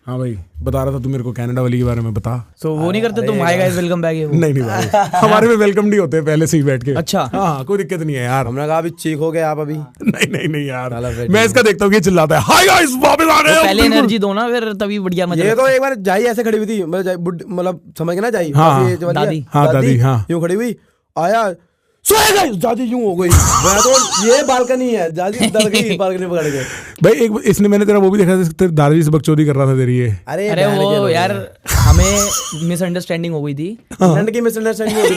हाँ भाई बता रहा था तू मेरे को कनाडा वाली के बारे में बता। तो वो नहीं करते तुम हाय गाइस वेलकम बैक? नहीं भाई हमारे में वेलकम नहीं होते पहले से ही बैठ के। अच्छा हाँ कोई दिक्कत नहीं है यार। हमने कहा अभी चीख हो गए आप अभी। नहीं यार मैं इसका देखता हूँ ये चिल्लाता है हाय गाइस वापस आ गए। पहले एनर्जी दो ना फिर तभी बढ़िया मजा। ये तो एक बार जाई ऐसे खड़ी हुई थी मतलब समझ गए ना जाई दादी हाँ यूं खड़ी हुई आया दादी यूं हो गई। मैं तो ये बालकनी है दादी डर गई बालकनी पकड़ के। भाई एक इसने मैंने तेरा वो भी देखा था तेरे दादाजी से बकचोदी कर रहा था तेरी ये। अरे वो यार हमें मिसअंडरस्टैंडिंग हो गई थी। लंड की मिसअंडरस्टैंडिंग हो गई।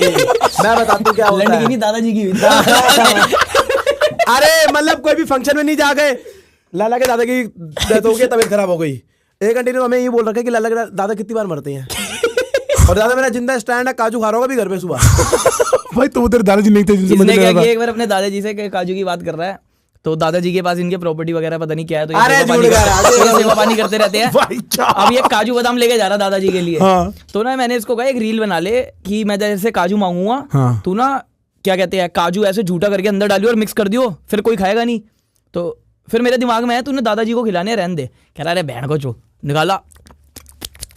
मैं बताता हूँ क्या होता है। लंड की नहीं दादाजी की। अरे मतलब कोई भी फंक्शन में नहीं जा गए लाला के दादा की डेथ हो गई तबीयत खराब हो गई। एक आंटी ने हमें ये बोल रखा है कि लाला के दादा कितनी बार मरते हैं और दादा मेरा जिंदा स्टैंड है काजू खा रहा होगा भी घर पे सुबह। भाई तो तेरे दादाजी नहीं थे जिनसे इसने क्या किया एक बार अपने दादाजी से काजू की बात कर रहा है तो दादाजी के पास इनके प्रॉपर्टी वगैरह पता नहीं क्या है तो सेवा पानी करते रहते हैं। अब ये काजू बादाम लेके जा रहा दादाजी के लिए। तो ना मैंने इसको कहा एक रील बना ले कि मैं जैसे काजू मांगूंगा तू ना क्या कहते हैं काजू ऐसे झूठा करके अंदर डालियो और मिक्स कर दियो फिर कोई खाएगा नहीं। तो फिर मेरे दिमाग में है तूने दादाजी को खिलाने रहने दे। कह रहा अरे बहन को चो निकाला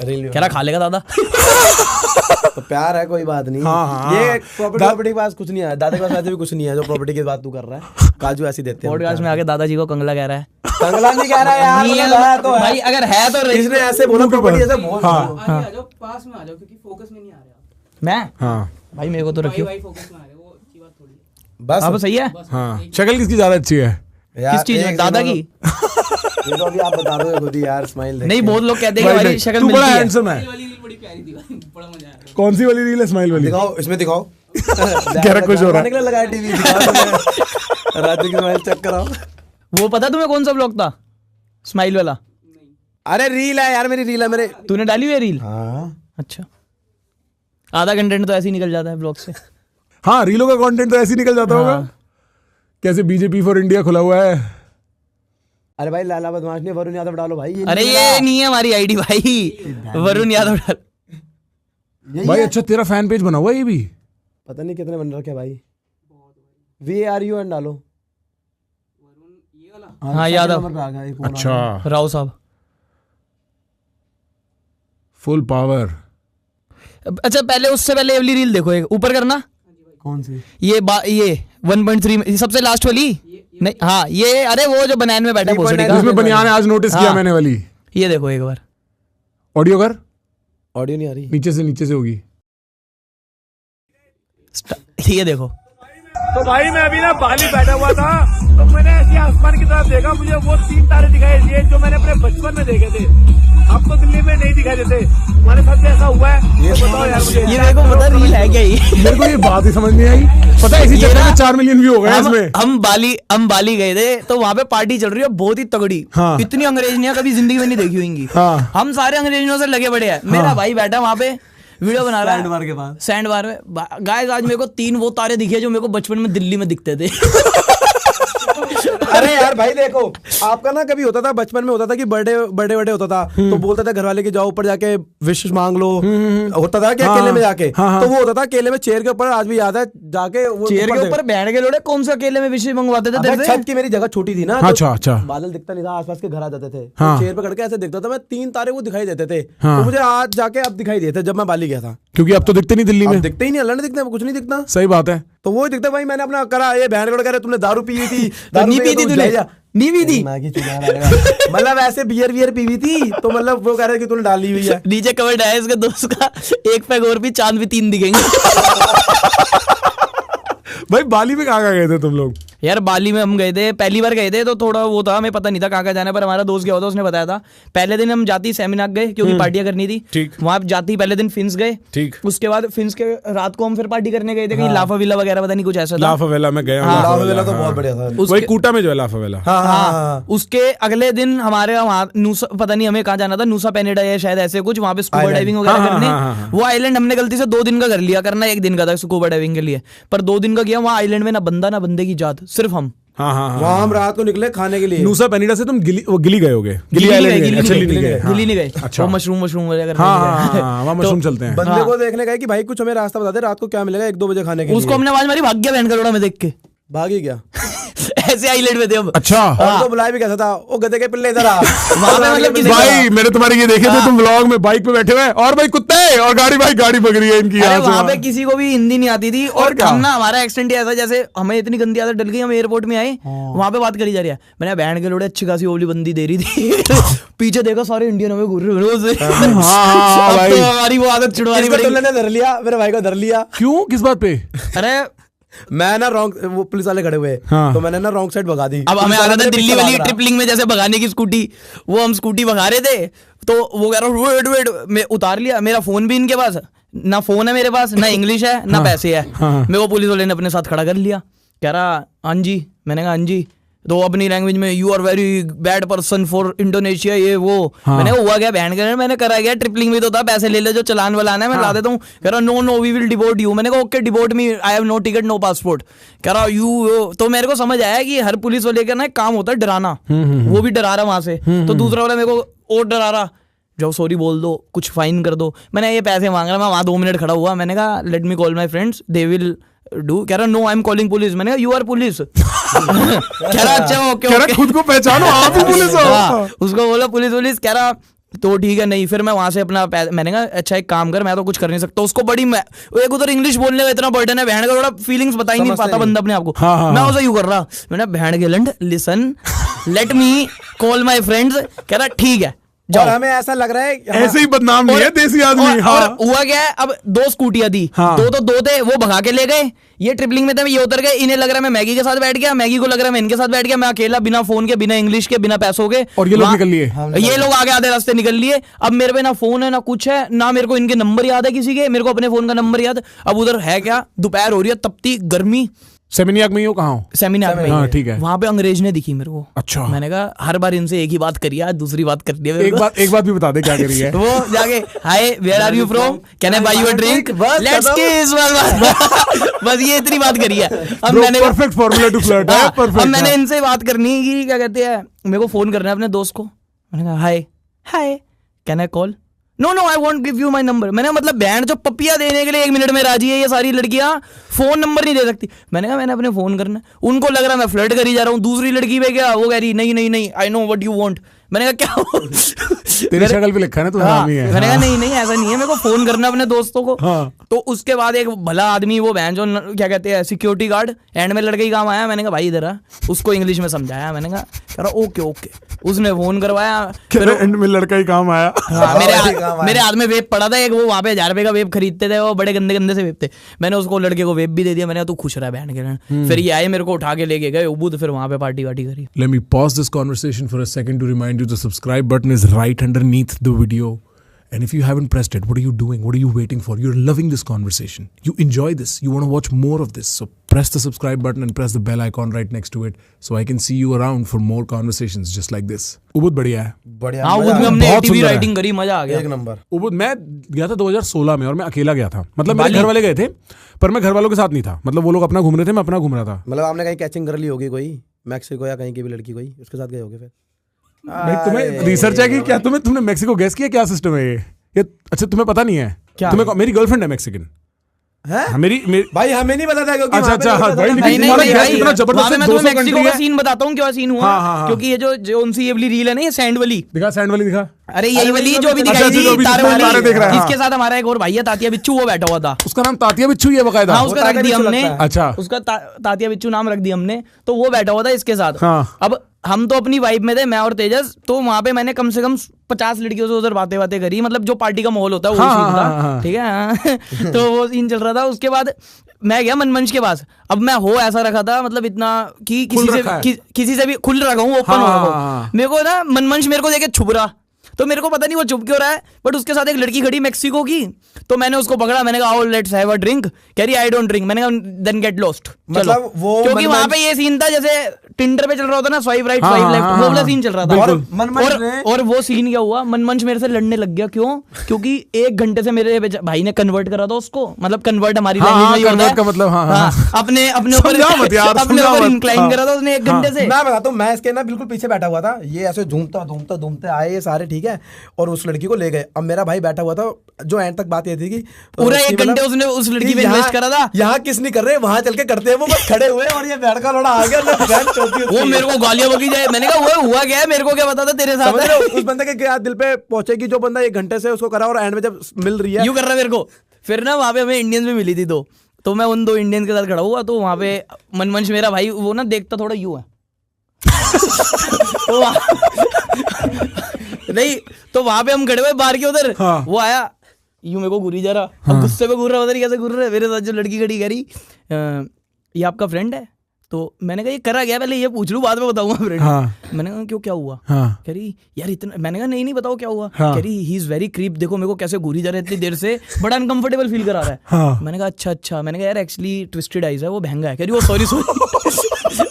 कह रहा खा लेगा दादा। तो प्यार है कोई बात नहीं। ये प्रॉपर्टी के पास कुछ नहीं है दादा के पास वैसे भी कुछ नहीं है जो प्रॉपर्टी की बात तू कर रहा है। काजू ऐसी देते हैं। पॉडकास्ट में आके दादाजी को कंगला कह रहा है। कंगला नहीं कह रहा यार तो भाई अगर है तो इसने ऐसे बोला प्रॉपर्टी ऐसे बोल। पास में आ जाओ क्योंकि फोकस में नहीं आ रहा मैं। हाँ भाई मेरे को तो रखियो फोकस में आ रहे वो अच्छी बात थोड़ी बस अब सही है। हाँ शक्ल किसकी ज्यादा अच्छी है? किस चीज में? दादा की। ये तो अभी आप बता दो खुद ही यार स्माइल नहीं बहुत लोग कहते हैं हमारी शक्ल मिलती है। हैंडसम है। बड़ी प्यारी थी बड़ा मजा आया। कौन सी वाली रील है स्माइल वाली? दिखाओ इसमें दिखाओ। कह रहा कुछ हो रहा है। लगाया टीवी दिखाओ राजू की स्माइल चेक कराओ। वो पता तुम्हें कौन सा ब्लॉग था स्माइल वाला? अरे रील है यार मेरी रील है मेरे। तूने डाली हुई है रील? हाँ अच्छा आधा कंटेंट तो ऐसे ही निकल जाता है ब्लॉग से। हाँ रीलों का कंटेंट तो ऐसे ही निकल जाता होगा। कैसे बीजेपी फॉर इंडिया खुला हुआ है। अरे भाई लाला बदमाश ने वरुण यादव डालो भाई। अरे ये नहीं है हमारी आईडी भाई वरुण यादव डाल। भाई अच्छा तेरा फैन पेज बना हुआ है ये भी? पता नहीं कितने बन रखे भाई। VARUN डालो। हाँ यादव। अच्छा राव साहब फुल पावर। अच्छा पहले उससे पहले अगली रील देखो एक ऊपर करना। कौन सी? ये 1.3 सबसे लास्ट वाली नहीं। हाँ ये अरे वो जो बनियान में बैठा भोसड़ी का इसमें बनियान है आज नोटिस किया मैंने वाली। ये देखो एक बार ऑडियो कर। ऑडियो नहीं आ रही नीचे से होगी। ये देखो। तो भाई मैं अभी ना बाली बैठा हुआ था तो मैंने ऐसी आसमान की तरफ देखा मुझे वो 3 तारे दिखाई दिए जो मैंने अपने बचपन में देखे थे। अब तो दिल्ली में नहीं दिखाई देते। हमारे साथ ऐसा हुआ है ये बताओ यार मुझे। ये देखो पता रील है क्या ये? मेरे को ये बात ही समझ नहीं आई। पता है इसी चक्कर में 4 मिलियन व्यू हो गए इसमें। हम बाली गए थे तो वहाँ पे पार्टी चल रही है बहुत ही तगड़ी। इतनी अंग्रेजनियां कभी जिंदगी में नहीं देखी होंगी। हम सारे अंग्रेजों से लगे बड़े हैं। मेरा भाई बैठा वहाँ पे वीडियो बना रहा है सैंडबार के पास। सैंडबार में गाइस आज मेरे को 3 वो तारे दिखे जो मेरे को बचपन में दिल्ली में दिखते थे। अरे यार भाई देखो आपका ना कभी होता था बचपन में होता था कि बर्थडे होता था तो बोलते थे घर वाले की जाओ ऊपर जाके विश मांग लो। होता था क्या केले में जाके तो वो होता था केले में चेयर के ऊपर। आज भी याद है जाके चेयर के ऊपर बैठ के लोड़े कौन सा केले में विश मंगवाते थे? छत की मेरी जगह छोटी थी ना। अच्छा बादल दिखता नहीं था आसपास के घर आ जाते थे। चेयर पे करके ऐसे दिखता था मैं 3 तारे वो दिखाई देते थे। तो मुझे आज जाके अब दिखाई देते जब मैं बाली गया था। क्योंकि अब तो दिखते नहीं दिल्ली में। दिखते ही नहीं अल्लाह ने दिखते कुछ नहीं दिखता। सही बात है। तो वो दिखता भाई मैंने अपना करा ये बहन कह रहे तुमने दारू पी हुई थी। नहीं पी थी तूने? नहीं पी थी मतलब ऐसे बियर पी हुई थी तो मतलब वो कह रहे कि तूने डाली हुई है। नीचे कवर्ड है इसके दोस्त का एक पैग और भी चांद भी 3 दिखेंगे। भाई बाली में कहाँ गए थे तुम लोग? यार बाली में हम गए थे पहली बार गए थे तो थोड़ा वो था हमें पता नहीं था कहाँ जाना पर हमारा दोस्त गया होता उसने बताया था। पहले दिन हम जाती सेमिनार गए क्योंकि पार्टियां करनी थी। ठीक। वहां जाती पहले दिन फिंस गए। ठीक। उसके बाद फिंस के रात को हम फिर पार्टी करने गए थे कहीं लाफा विला वगैरह पता नहीं कुछ ऐसा था। लाफा वेला में गए। लाफा वेला तो बहुत बढ़िया था। वही कूटा में जो है लाफा वेला। हाँ उसके अगले दिन हमारे वहाँ पता नहीं हमें कहाँ जाना था नूसा पेनेडा या शायद ऐसे कुछ वहाँ पे स्कूबा डाइविंग वगैरह करने। वो आइलैंड हमने गलती से 2 दिन का कर लिया करना 1 दिन का था स्कूबा डाइविंग के लिए पर 2 दिन का किया। वहाँ आइलैंड में ना बंदा ना बंदे की जात सिर्फ हम। वहाँ हम रात को निकले खाने के लिए। नूसा पेनिडा से तुम गिली गए होगे? गिली नहीं गए। अच्छा मशरूम वगैरह वहाँ मशरूम चलते हैं। बंदे को देखने गए कि भाई कुछ हमें रास्ता बता दे रात को क्या मिलेगा 1-2 बजे खाने के लिए। उसको हमने आवाज मारी भाग गया बहन करोड़ा में देख के भाग ही गया। ऐसे आईलेट में थे अब। अच्छा और तो बुलाया भी कैसा था, वो गधे के पिल्ले इधर आ वहां पे मतलब किसी भाई मैंने तुम्हारे ये देखे थे तुम व्लॉग में बाइक पे बैठे हुए और भाई कुत्ते और गाड़ी पक रही है इनकी अरे यहाँ से वहां पे वहाँ। किसी को भी हिंदी नहीं आती थी और क्या? हम ना हमारा एक्सीडेंट ऐसा जैसे हमें इतनी गंदी आदत डल गई, हम एयरपोर्ट में आए वहां पे बात करी जा रही है, मैंने बहन के लोड़े अच्छी खासी ओली बंदी दे रही थी पीछे देखा सारे इंडियन हमें घूर रहे हाँ, भाई। तो हमारी वो आदत छुड़वानी इसको पड़ेगी। तुमने धर लिया, मेरे भाई को धर लिया। क्यों किस बात पे? अरे मैं ना रॉन्ग, वो पुलिस वाले खड़े हुए हाँ। तो मैंने ना रॉन्ग साइड भगा दी। अब हमें पुलिस आ वाला रहा था मेरे दिल्ली पीछे वाली भाग रहा। ट्रिपलिंग में जैसे भगाने की स्कूटी, वो हम स्कूटी भगा रहे थे तो वो कह रहा वेट मैं उतार लिया, मेरा फोन भी इनके पास, ना फोन है मेरे पास, ना इंग्लिश है ना पैसे है। मैं वो पुलिस वाले ने अपने साथ खड़ा कर लिया, कह रहा हाँ जी, मैंने कहा हाँ जी, तो अपनी लैंग्वेज में you are very bad person for Indonesia ये वो। मैंने हुआ क्या बहन के, मैंने करा गया ट्रिपलिंग में तो था, पैसे ले ले जो चलान वालाना है मैं ला देता हूँ। कह रहा no we will deport you. मैंने कहा okay deport me, I have no ticket no passport. कह रहा यू, तो मेरे को समझ आया कि हर पुलिस वाले का ना एक काम होता है डराना, वो भी डरा रहा वहां से। तो दूसरा वाला मेरे को और डरा रहा, जो सॉरी बोल दो, कुछ फाइन कर दो। मैंने ये पैसे मांग रहा, मैं वहां 2 मिनट खड़ा हुआ, मैंने कहा let me call my friends they will do. कह रहा no I am calling police. मैंने कहा यू आर पुलिस। कह रहा अच्छा ओके कह रहा खुद को पहचानो आप ही पुलिस हो। हाँ, उसको बोला पुलिस। कह रहा तो ठीक है नहीं, फिर मैं वहां से अपना मैंने कहा अच्छा एक काम कर, मैं तो कुछ कर नहीं सकता। उसको बड़ी एक उधर इंग्लिश बोलने का इतना बर्डन है, बहन का थोड़ा फीलिंग्स बता ही नहीं पाता बंदा अपने आप को। मैं उसे यूं कर रहा, मैंने बहन के लंड listen let me call my friends. कह रहा ठीक है और हमें ऐसा लग रहा है ऐसे ही बदनाम नहीं है देसी आदमी। हाँ। और हुआ क्या है, अब 2 स्कूटियां थी, हाँ। दो थे, वो भगा के ले गए। ये ट्रिपलिंग में थे, ये उतर गए, इन्हें लग रहा है मैं मैगी के साथ बैठ गया, मैगी को लग रहा है मैं इनके साथ बैठ गया, मैं अकेला बिना फोन के, बिना इंग्लिश के, बिना पैसों के। और ये लोग निकल लिए। ये लोग आगे आधे रास्ते निकल लिए। अब मेरे पे ना फोन है ना कुछ है, ना मेरे को इनके नंबर याद है किसी के, मेरे को अपने फोन का नंबर याद। अब उधर है क्या, दोपहर हो रही है, तपती गर्मी, सेमिनियाक में ही हो, कहाँ हो? सेमिनार में। हाँ, ठीक है। वहां पे अंग्रेज ने दिखी मेरे को। अच्छा। मैंने कहा हर बार इनसे एक ही बात करी, आज दूसरी बात कर दी है मेरे को। एक बात भी बता दे क्या करी है। वो जाके hi where are you from, can I buy you a drink, let's kiss, बस ये इतनी बात करी है। अब मैंने परफेक्ट फार्मूला टू फ्लर्ट है, परफेक्ट। अब मैंने इनसे बात करनी है कि क्या कहते हैं, मेरे को फोन करना है अपने दोस्त को। मैंने कहा hi can I call, no I won't give you my number. मैंने मतलब बहन जो पपिया देने के लिए 1 मिनट में राजी है ये सारी लड़कियां, फोन नंबर नहीं दे सकती। मैंने कहा मैंने अपने फोन करना है, उनको लग रहा है मैं फ्लर्ट करी जा रहा हूँ। दूसरी लड़की पे क्या, वो कह रही नहीं I know what you want. मैंने कहा क्या तेरी शक्ल पे लिखा है ना तू हरामी है। मैंने कहा नहीं ऐसा नहीं है, मेरे को फोन करना अपने दोस्तों को। तो उसके बाद एक भला आदमी, वो बहन जो क्या कहते हैं सिक्योरिटी गार्ड, एंड में लड़के ही काम आया। मैंने कहा भाई इधर आ, उसको इंग्लिश में समझाया। मैंने कहा ओके, उसने फोन करवाया। एंड में लड़का ही काम आया। मेरे हाथ में वेब पड़ा था एक, वो वहां पे 1000 रुपए का वेब खरीदते थे, वो बड़े गंदे से वेब थे। मैंने उसको लड़के को वेब भी दे दिया। मैंने कहा तू खुश रहा बहन के। फिर ये आए मेरे को उठा के लेके गए उबूद, फिर वहां पे पार्टी वार्टी करी। Let me pause this conversation for a second to remind you the subscribe button is right underneath the video. And if you haven't pressed it, what are you doing? What are you waiting for? You're loving this conversation. You enjoy this. You want to watch more of this. So press the subscribe button and press the bell icon right next to it so I can see you around for more conversations just like this. Ubud बढ़िया है। बढ़िया। हाँ Ubud में हमने बहुत active सुंदर है। Writing करी, मजा आ गया। एक नंबर। उबुद मैं गया था 2016 में और मैं अकेला गया था। मतलब मेरे घर वाले गए थे पर मैं घर वालों के साथ नहीं था। मतलब वो लोग अपना घूम रहे थे, मैं अपना घूम रहा था। मतलब आपने कहीं कैचिंग कर ली होगी कोई मैक्सिको या कहीं की भी लड़की कोई, उसके साथ गए होगे फिर? भाई तुम्हें रिसर्च है कि क्या? तुमने मेक्सिको गेस किया क्या सिस्टम है ये? अच्छा तुम्हें पता नहीं है क्या? तुम्हें मेरी गर्लफ्रेंड है मैक्सिकन। है? मेरी भाई हमें नहीं पता था क्योंकि अच्छा, वहाँ पे अच्छा, लोग हाँ, पता भाई, था। लेकिन नहीं तुम्हारा नहीं गैस भाई, इतना जबरदस्त वहाँ पे मैं 200 तुम्हें मैक्सिको कंट्री का है। सीन बताता हूँ क्या सीन हुआ। हाँ, हाँ, हाँ। क्योंकि ये जो उनसी ये वाली रील है ना, ये सैंड वाली, दिखा सैंड वाली दिखा। अरे यही वाली जो भी अच्छा, दिखाई जो थी भी तारे तारे वाली, देख रहा है, हाँ। इसके साथ हमारा एक और भाई है तातिया बिच्चू, वो बैठा हुआ था। उसका नाम तातिया बिच्छू ही है बकायदा। हाँ उसका रख दिया हमने, अच्छा उसका तातिया बिच्चू नाम रख दिया हमने। तो वो बैठा हुआ था इसके साथ। हाँ। अब हम तो अपनी वाइब में थे, मैं और तेजस। तो वहां पे मैंने कम से कम 50 लड़कियों से उधर बातें करी, मतलब जो पार्टी का माहौल होता है वो हाँ, सीन था। हाँ। ठीक है तो वो सीन चल रहा था। उसके बाद मैं गया मनमंच के पास। अब मैं हो ऐसा रखा था, मतलब इतना कि किसी से भी खुल रखा हूँ, ओपन हो रखा हूँ। मेरे को ना मनमंच मेरे को देखे छुप रहा, तो मेरे को पता नहीं वो चुप क्यों रहा है। बट उसके साथ एक लड़की खड़ी मैक्सिको की, तो मैंने उसको पकड़ा। मैंने कहा लेट्स हैव अ ड्रिंक। कह रही आई डोंट ड्रिंक। मैंने कहा देन गेट लॉस्ट, चलो। मतलब वो क्योंकि वहां पे ये सीन था जैसे टिंडर पे चल रहा होता ना, स्वाइप राइट स्वाइप लेफ्ट, वो वाला सीन चल रहा था। और वो सीन क्या हुआ, मनमंच मेरे से लड़ने लग गया। क्यों? क्योंकि 1 घंटे से मेरे भाई ने कन्वर्ट करा था उसको, मतलब कन्वर्ट हमारी लैंग्वेज में होता है, मतलब अपने ऊपर इंक्लाइन करा था उसने 1 घंटे से। मैं बताता हूँ, मैं इसके ना बिल्कुल पीछे बैठा हुआ था, ये ऐसे घूमते आए ये सारे, ठीक है, और उस लड़की को ले गए। अब मेरा भाई बैठा हुआ था, जो एंड तक बात ये थी कि पूरा 1 घंटे उसने उस लड़की पे इन्वेस्ट करा था। यहाँ किस नहीं कर रहे, वहां चल के करते हैं, वो बस खड़े हुए और ये बैठ का लौड़ा आ गया, वो मेरे को गालियां बकी जाए। मैंने कहा वो हुआ क्या है, मेरे को क्या पता था तेरे साथ। उस बंदे के क्या दिल पे पहुंचेगी जो बंदा 1 घंटे से उसको करा और एंड में जब मिल रही है यूं कर रहा है मेरे को। फिर ना वहां पे हमें इंडियंस में मिली थी, तो मैं उन 2 इंडियंस के साथ खड़ा हुआ, तो वहां पे मनमंच मेरा भाई वो ना देखता थोड़ा यूं है नहीं, तो वहां पे हम खड़े हुए बाहर के उधर, वो आया यूं मेरे को घूरी जा रहा, अब गुस्से में घूर रहा, उधर कैसे घूर रहा है। मेरे साथ जो लड़की खड़ी करी, ये आपका फ्रेंड है? तो मैंने कहा ये करा गया, पहले ये पूछ लूं बाद में बताऊंगा फ्रेंड। मैंने कहा क्यों, क्या हुआ? कह रही यार इतना, मैंने कहा नहीं बताओ क्या हुआ। कह रही ही इज वेरी क्रीप, देखो मेरे को कैसे घूरी जा रहा है इतनी देर से, बड़ा अनकंफर्टेबल फील करा रहा है। मैंने कहा अच्छा। मैंने कहा यार एक्चुअली ट्विस्टेड आइज है, वो महंगा है। कह रही वो सॉरी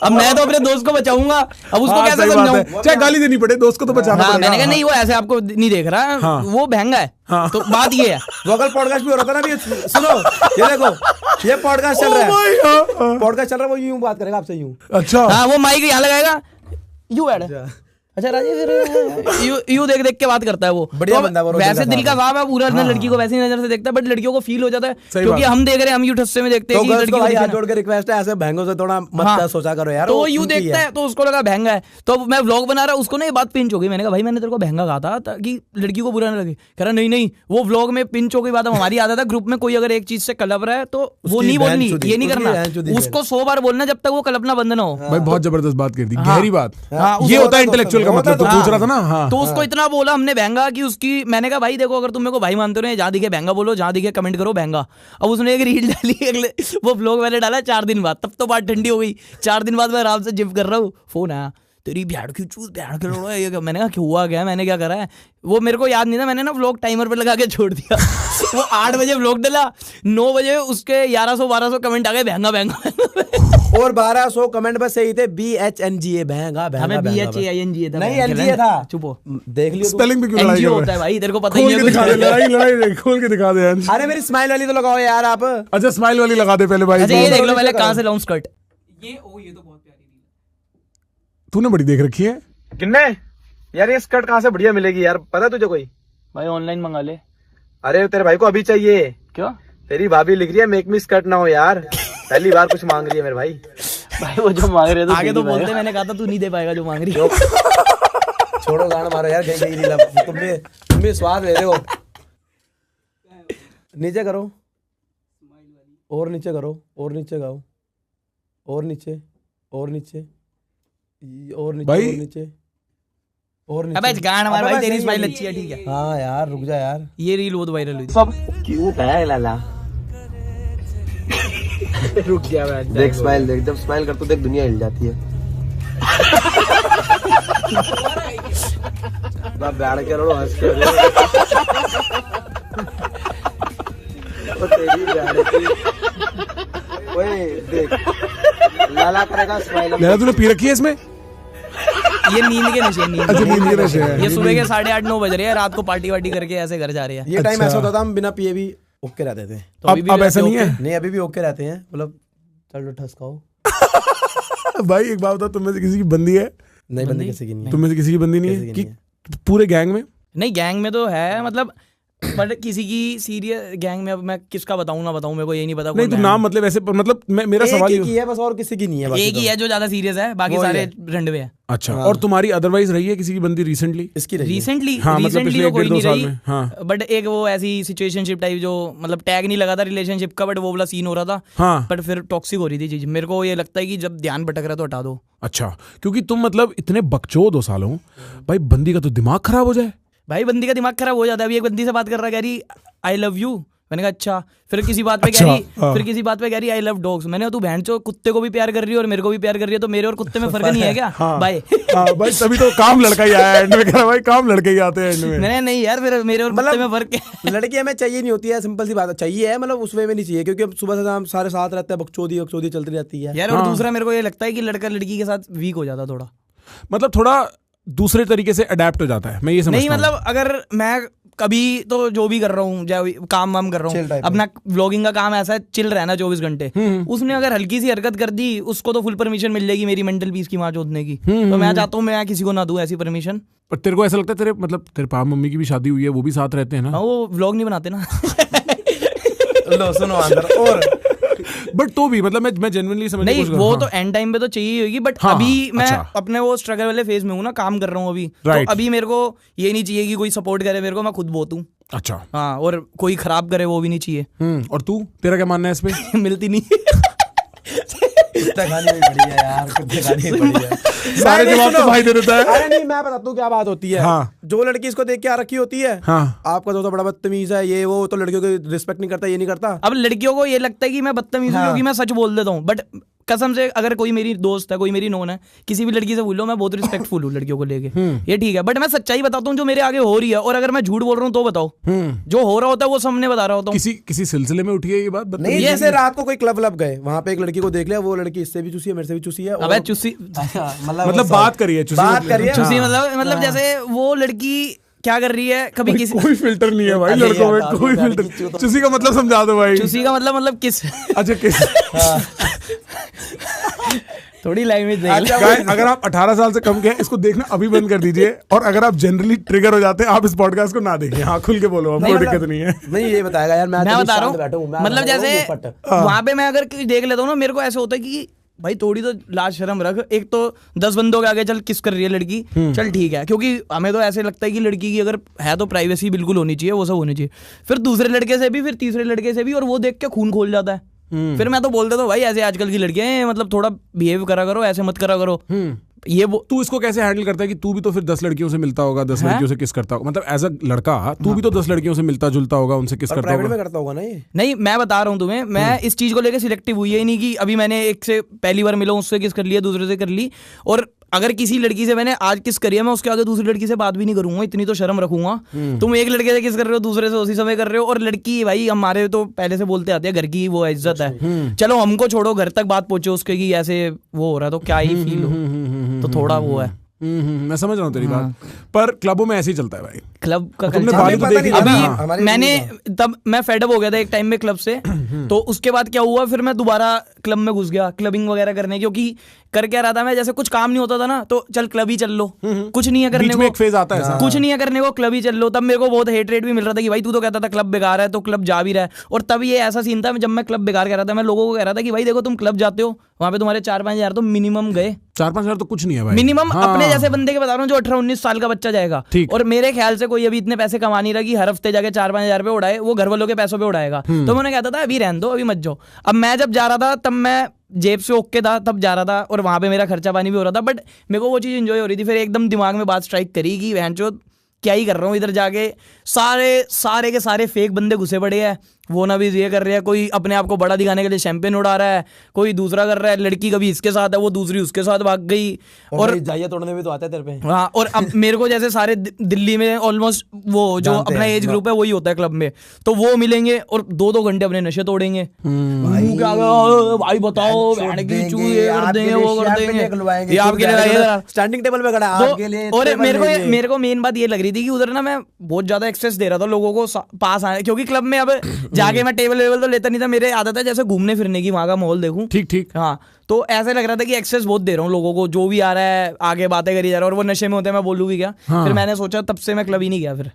अब मैं तो अपने दोस्त को बचाऊंगा, अब उसको कैसे समझाऊं, चाहे गाली देनी पड़े दोस्त को तो बचाना पड़ेगा। मैंने कहा नहीं वो ऐसे आपको नहीं देख रहा, वो महंगा है। तो बात ये है, वोकल पॉडकास्ट भी हो रहा था ना अभी, सुनो ये देखो, ये पॉडकास्ट चल रहा है, पॉडकास्ट चल रहा है, वो यूं बात करेगा आपसे यूं। अच्छा हाँ, वो माइक यहाँ लगाएगा यूं ऐड। अच्छा राजेश यू देख के बात करता है वो, बढ़िया बंदा है, वैसे दिल का साफ है पूरा, लड़की को वैसी नजर से देखता है, बट लड़कियों को फील हो जाता है क्योंकि हम देख रहे हैं, हम यू ठस्से में देखते हैं कि लड़की को हाथ जोड़ के रिक्वेस्ट है, ऐसे बहंगों से थोड़ा मत सोचा करो यार। तो यू देखता है, तो उसको लगा महंगा है, तो मैं व्लॉग बना रहा, उसको ना ये बात पिंच हो गई। मैंने कहा भाई मैंने तेरे को महंगा कहा था ताकि लड़की को बुरा ना लगे। कह रहा नहीं, वो व्लॉग में पिंच हो गई बात, हमारी आदत है ग्रुप में कोई अगर एक चीज से कलप रहा है तो वो नहीं बोलनी, ये नहीं करना, उसको 100 बार बोलना जब तक वो कल्पना बंद ना हो। भाई बहुत जबरदस्त बात कर दी, गहरी बात, ये होता है इंटेलेक्चुअल का मतलब। तो पूछ रहा था ना, तो उसको इतना बोला हमने बहंगा कि उसकी, मैंने कहा भाई देखो अगर तुम मेरे को भाई मानते हो, जहाँ दिखे बहंगा बोलो, जहाँ दिखे कमेंट करो बहंगा। अब उसने एक रील डाली, अगले वो ब्लॉग मैंने डाला 4 दिन बाद, तब तो बात ठंडी हो गई। 4 दिन बाद मैं आराम से जिम कर रहा हूँ, फोन आया, तेरी भैड़ की चूत भैड़ के लोड़ा है ये। मैंने कहा क्यों हुआ क्या, मैंने क्या करा है? वो मेरे को याद नहीं था, मैंने ना व्लॉग टाइमर पे लगा के छोड़ दिया। वो 8 बजे व्लॉग डाला, 9 बजे उसके 1100-1200 कमेंट आ गए बहंगा। और 1200 कमेंट बस सही थे, BHNGA बहंगा। हमें BHAINGA था, नहीं NGA था, चुप देख लियो स्पेलिंग पे क्यों लड़ाई होता है भाई, तेरे को पता ही नहीं है। लड़ाई खोल के दिखा दे। अरे मेरी स्माइल वाली तो लगाओ यार आप। अच्छा स्माइल वाली लगा दे पहले भाई। अच्छा ये देख लो पहले कहां से लॉन्ग स्कर्ट, ये तो बहुत प्यारी रील। तूने बड़ी देख रखी है किन्ने यार, ये स्कर्ट कहाँ से बढ़िया मिलेगी यार, पता है तुझे कोई? भाई ऑनलाइन मंगा ले। अरे तेरे भाई को अभी चाहिए। क्यों? तेरी भाभी लिख रही है मेक मी स्कर्ट ना हो यार, पहली बार कुछ मांग रही है मेरे भाई। भाई वो जो मांग रहे थे आगे तो बोलते, मैंने कहा था तू नहीं दे पाएगा जो मांग रही है। छोड़ो गाना मारो यार, गई रील, तुम भी स्वाद ले रहे हो। नीचे करो, और नीचे करो, और नीचे गाओ, और नीचे, और नीचे, और नीचे, भाई। और नीचे, और नीचे। अबे गाना मार भाई, तेरी स्माइल अच्छी है, ठीक है। हाँ यार रुक जा यार, ये रील बहुत वायरल हुई थी। सब क्यूट है लाला। रुक गया मैं, देख स्माइल देख, जब स्माइल करते देख दुनिया हिल जाती है। बैठ के रो, हंस के तेरी देख लाला करेगा स्माइल। लाला तूने पी रखी है इसमें? ये नींद के नशे, अच्छा नींद के नशे है। ये सुबह के 8:30-9 बज रहे हैं, रात को पार्टी वार्टी करके ऐसे घर जा रहे हैं। ये टाइम ऐसा होता था, हम बिना पिए भी ओके रहते थे। तो अब ऐसा नहीं है? नहीं अभी भी ओके रहते हैं, मतलब चलो ठस खाओ। भाई एक बात बता, तुम में से किसी की बंदी है? नहीं बंदी किसी की नहीं है। तुम में से किसी की बंदी नहीं है कि पूरे गैंग में? नहीं गैंग में तो है, मतलब बट किसी की सीरियस गैंग में, अब मैं किसका बताऊं ना बताऊं, मेरे को ये नहीं पता। नहीं तो नाम मतलब ऐसे, मतलब मेरा सवाल एक ही है बस, और किसी की नहीं है। एक ही है जो ज्यादा सीरियस है, बाकी सारे रंडवे हैं। अच्छा, और तुम्हारी अदरवाइज रही है किसी की बंदी रिसेंटली? इसकी रिसेंटली मतलब पिछले तो कोई 1-2 नहीं साल रही, में। हाँ। बट एक वो ऐसी सिचुएशनशिप टाइप जो मतलब टैग नहीं लगा था रिलेशनशिप का, बट वो वाला सीन हो रहा था। हाँ। बट फिर टॉक्सिक हो रही थी चीज। मेरे को ये लगता है कि जब ध्यान भटक रहा है तो हटा दो। अच्छा, क्योंकि तुम मतलब इतने बकचोद हो सालों, भाई बंदी का तो दिमाग खराब हो जाए। भाई बंदी का दिमाग खराब हो जाता है। अभी एक बंदी से बात कर रहा है, कह रही आई लव यू, मैंने कहा अच्छा। फिर किसी बात पे कह रही आई लव डॉग्स। मैंने कहा तू बहन चो कुत्ते को भी प्यार कर रही है और मेरे को भी प्यार कर रही है, तो मेरे और कुत्ते में फर्क नहीं है क्या? भाई भाई तभी तो काम लड़का ही आया एंड में, कह रहा भाई काम लड़के ही आते हैं एंड में। नहीं यार, फिर मेरे और कुत्ते में फर्क है। लड़की हमें चाहिए नहीं होती है, सिंपल सी बात है, चाहिए है मतलब उस वे में नहीं चाहिए, क्योंकि अब सुबह से शाम सारे साथ रहते हैं, बकचोदी चलती रहती है यार। और दूसरा मेरे को ये लगता है कि लड़का लड़की के साथ वीक हो जाता थोड़ा, मतलब थोड़ा दूसरे तरीके से अडेप्ट हो जाता है, मैं ये समझता हूं। नहीं मतलब अगर मैं कभी तो जो भी कर रहा हूँ, काम वाम कर रहा हूँ अपना, व्लॉगिंग का काम ऐसा है चिल रहना 24 घंटे। उसने अगर हल्की सी हरकत कर दी, उसको तो फुल परमिशन मिल जाएगी मेरी मेंटल पीस की मार जोतने की। तो मैं चाहता हूँ मैं किसी को ना दूं ऐसी परमिशन। पर तेरे को ऐसा लगता है तेरे पापा मम्मी की भी शादी हुई है, वो भी साथ रहते हैं ना? वो व्लॉग नहीं बनाते ना। लो सुनो अंदर और बट तो भी मतलब मैं जेन्युइनली समझ नहीं, वो तो एंड टाइम पे तो चाहिए होगी, बट अभी मैं अपने वो स्ट्रगल वाले फेज में हूँ ना, काम कर रहा हूँ अभी, तो अभी मेरे को ये नहीं चाहिए कि कोई सपोर्ट करे मेरे को, मैं खुद बहुत हूँ। अच्छा हाँ, और कोई खराब करे वो भी नहीं चाहिए। और तू, तेरा क्या मानना है इस पे? मिलती नहीं। कुत्ते खानी भी पड़ी है यार, कुत्ते खानी भी पड़ी है। सारे जवाब तो भाई दे देता है। अरे नहीं, मैं बताता हूँ क्या बात होती है। जो लड़की इसको देख के आ रखी होती है, आपका तो बड़ा बदतमीज है ये वो, तो लड़कियों को रिस्पेक्ट नहीं करता, ये नहीं करता। अब लड़कियों को ये लगता है कि मैं बदतमीज हूँ क्योंकि मैं सच बोल देता हूँ, बट कसम से अगर कोई मेरी दोस्त है, कोई मेरी नोन है, किसी भी लड़की से बोलो, मैं बहुत रिस्पेक्टफुल हूँ लड़कियों को लेके, ये ठीक है, बट मैं सच्चाई बताता हूँ जो मेरे आगे हो रही है। और अगर मैं झूठ बोल रहा हूँ तो बताओ, जो हो रहा होता है वो सामने बता रहा होता हूँ। किसी सिलसिले में उठी है ये बात? नहीं, जैसे रात को कोई क्लब गए, वहां पे एक लड़की को देख लिया, वो लड़की इससे भी चूसी है, मेरे से भी चूसी है। अबे चूसी मतलब बात करिए, चूसी मतलब जैसे वो लड़की क्या कर रही है, कभी किसी कोई फिल्टर नहीं है भाई लड़कों में, कोई फिल्टर। चूसी का मतलब समझा दो भाई। चूसी का मतलब किस? अच्छा किस? थोड़ी लैंग्वेज अगर आप 18 साल से कम के हैं, इसको देखना अभी बंद कर दीजिए, और अगर आप जनरली ट्रिगर हो जाते हैं, आप इस पॉडकास्ट को ना देखिए। हाँ, खुल के बोलो, आपको दिक्कत नहीं है। नहीं ये बताएगा यार, मैं बता रहा हूँ, मतलब जैसे वहां पे मैं अगर देख लेता हूँ ना, मेरे को ऐसा होता है कि भाई थोड़ी तो लाज शर्म रख। एक तो 10 बंदों के आगे चल किस कर रही है लड़की, चल ठीक है, क्योंकि हमें तो ऐसे लगता है कि लड़की की अगर है तो प्राइवेसी बिल्कुल होनी चाहिए, वो सब होनी चाहिए। फिर दूसरे लड़के से भी, फिर तीसरे लड़के से भी, और वो देख के खून खोल जाता है। फिर मैं तो बोल देता हूँ भाई ऐसे आजकल की लड़कियां हैं, मतलब थोड़ा बिहेव करा करो, ऐसे मत करा करो। ये वो तू इसको कैसे हैंडल करता है कि तू भी तो फिर 10 लड़कियों से मिलता होगा, 10 लड़कियों से किस करता होगा, मतलब एज अ लड़का तू भी तो 10 लड़कियों से मिलता जुलता होगा, उनसे किस करता होगा? में करता होगा ना ये? नहीं, मैं बता रहा हूँ तुम्हें, मैं इस चीज को लेकर सिलेक्टिव हुई है नहीं कि अभी मैंने एक से पहली बार मिला उससे किस कर लिया, दूसरे से कर ली। और अगर किसी लड़की से मैंने आज किस करी है, मैं उसके आगे दूसरी लड़की से बात भी नहीं करूंगा, इतनी तो शर्म रखूंगा। तुम एक लड़के से किस कर रहे हो, दूसरे से उसी समय कर रहे हो। और लड़की भाई हमारे तो पहले से बोलते आते हैं, घर की वो इज्जत है। चलो हमको छोड़ो, घर तक बात पहुंचे उसके कि ऐसे वो हो रहा है, तो क्या ही फील हो, तो थोड़ा वो है। मैं समझ रहा हूँ तेरी बात, पर क्लबों में ऐसे ही चलता है भाई, क्लब का तुमने बारी तो देखी अभी मैंने तब मैं फेडअप हो गया था एक टाइम में क्लब से। तो उसके बाद क्या हुआ, फिर मैं दोबारा क्लब में घुस गया क्लबिंग वगैरह करने, क्योंकि कर क्या रहा था मैं, जैसे कुछ काम नहीं होता था ना, तो चल क्लब ही चल लो, कुछ नहीं है करने को, एक फेज आता है, कुछ नहीं है करने को, क्लब ही चल लो। तब मेरे को बहुत हेट रेट भी मिल रहा था कि भाई तू तो कहता था क्लब बेकार है, तो क्लब जा भी रहा है। और तब ये ऐसा सीन था, जब मैं क्लब बेकार कह रहा था, मैं लोगों को कह रहा था कि भाई देखो तुम क्लब जाते हो, वहां पे तुम्हारे 4-5 हज़ार तो मिनिमम गए। 4-5 हज़ार तो कुछ नहीं है भाई, मिनिमम। अपने जैसे बंदे के बता रहा हूँ जो 18-19 साल का बच्चा जाएगा, और मेरे ख्याल से कोई अभी इतने पैसे कमा नहीं रहा कि हर हफ्ते जाके 4-5 हज़ार रुपए उड़ाए, वो घर वालों के पैसों पे उड़ाएगा। तो मैंने कहता था अभी रहने दो, अभी मत जाओ। अब मैं जब जा रहा था तब मैं जेब से ओके था, तब जा रहा था, और वहां पे मेरा खर्चा पानी भी हो रहा था, बट मेरे को वो चीज़ एंजॉय हो रही थी। फिर एकदम दिमाग में बात स्ट्राइक करी कि बहनचोद क्या ही कर रहा हूँ इधर जाके, सारे के सारे फेक बंदे घुसे पड़े हैं, वो ना भी ये कर रहे हैं, कोई अपने आप को बड़ा दिखाने के लिए शैंपेन उड़ा रहा है, कोई दूसरा कर रहा है, लड़की कभी इसके साथ है, वो दूसरी उसके साथ भाग गई, और जाइए तोड़ने भी तो आता है तेरे पे। हाँ, और अब मेरे को जैसे सारे दिल्ली में ऑलमोस्ट वो जो अपना एज ग्रुप है वही होता है क्लब में, तो वो मिलेंगे और 2-2 घंटे अपने नशे तोड़ेंगे। भाई बताओ, ये कर देंगे, वो कर देंगे, आपके स्टैंडिंग टेबल पे खड़ा है। और मेरे को मेन बात ये लग रही थी कि उधर ना मैं बहुत ज्यादा एक्सेस दे रहा था लोगों को पास आने, क्योंकि क्लब में अब जाके मैं टेबल वेबल तो लेता नहीं था, मेरे आदत है जैसे घूमने फिरने की, वहां का माहौल देखूं। ठीक। हाँ, तो ऐसे लग रहा था कि एक्सेस बहुत दे रहा हूँ लोगों को, जो भी आ रहा है आगे बातें करी जा रहा है, और वो नशे में होते हैं, मैं बोलूँ भी क्या। फिर मैंने सोचा, तब से मैं क्लब ही नहीं गया। फिर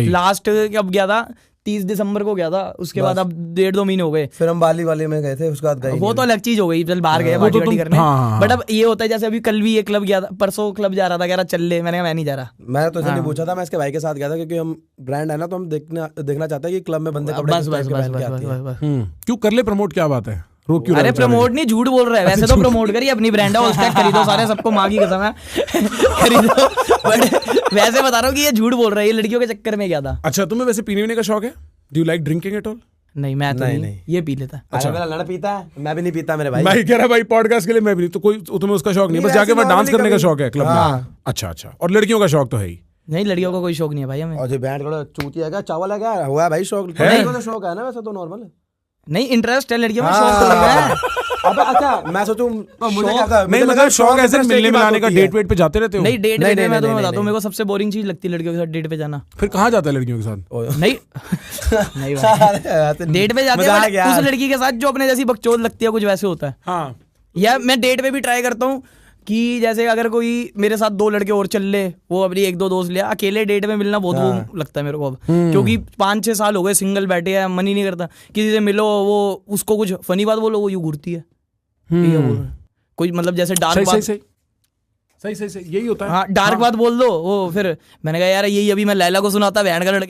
लास्ट कब गया था, 30 दिसंबर को गया था, उसके बाद अब 1.5-2 महीने हो गए। फिर हम बाली में गए थे, उसके बाद गए, वो तो अलग चीज हो गई, चल बाहर गए पार्टी वार्टी करने। बट अब ये होता है जैसे अभी कल भी ये क्लब गया था, परसों क्लब जा रहा था, कह रहा चल ले, मैंने कहा मैं नहीं जा रहा। मैं तो नहीं पूछा था, मैं इसके भाई के साथ गया था, क्योंकि हम ब्रांड है ना, तो हम देखना चाहते हैं कि क्लब में बंदे कपड़े क्यों कर ले प्रमोट, क्या बात है, रोक क्यों? अरे प्रमोट नहीं, झूठ बोल रहा है, वैसे तो प्रमोट करिए अपनी ब्रांड है, खरीदो सारे, सबको माँ की कसम है खरीदो, बट वैसे बता रहा हूँ कि ये झूठ बोल रहा है, ये लड़कियों के चक्कर में क्या था। अच्छा, तुम्हें वैसे पीने वीने का शौक है? Do you like drinking at all? नहीं मैं तो नहीं, ये पी लेता है। अच्छा मेरा लड़ा पीता है, मैं भी नहीं पीता मेरे भाई। मैं कह रहा भाई पॉडकास्ट के लिए मैं भी नहीं, तो कोई तुम्हें उसका शौक नहीं, बस जाके वहाँ डांस करने का शौक है क्लब में। अच्छा अच्छा, और लड़कियों का शौक तो है ही नहीं, लड़कियों का कोई शौक नहीं है भाई हमें। और जो बैंड थोड़ा चूतिया है, चावल है क्या हुआ है भाई, शौक तो शौक है ना वैसे तो नॉर्मल। नहीं इंटरेस्ट है लड़कियों में, शौक तो लगा है। अब अच्छा मैं सोचूं मुझे नहीं मतलब शौक ऐसे मिलने मिलाने का, डेट वेट पे जाते रहते हो? नहीं डेट वेट मैं तुम्हें बताता हूँ, मेरे को सबसे बोरिंग चीज लगती है लड़कियों के साथ डेट पे जाना। फिर कहाँ जाता है लड़कियों के साथ? नहीं नहीं भाई डेट पे जाते हैं उस लड़की के साथ जो अपने जैसी बकचोद लगती है, कुछ वैसे होता है। हाँ, या मैं डेट पे भी ट्राई करता हूँ कि जैसे अगर कोई मेरे साथ 2 लड़के और चल ले, वो अपनी 1-2 दोस्त ले, अकेले डेट में मिलना बहुत वो लगता है मेरे को अब, क्योंकि 5-6 साल हो गए सिंगल बैठे हैं, मन ही नहीं करता किसी से मिलो, वो उसको कुछ फनी बात बोलो वो यूं घूरती है। कोई मतलब जैसे डार्क बात, सही यही होता है। हाँ डार्क बात बोल दो वो, फिर मैंने कहा यार यही अभी मैं लैला को सुनाता बहन का लड़का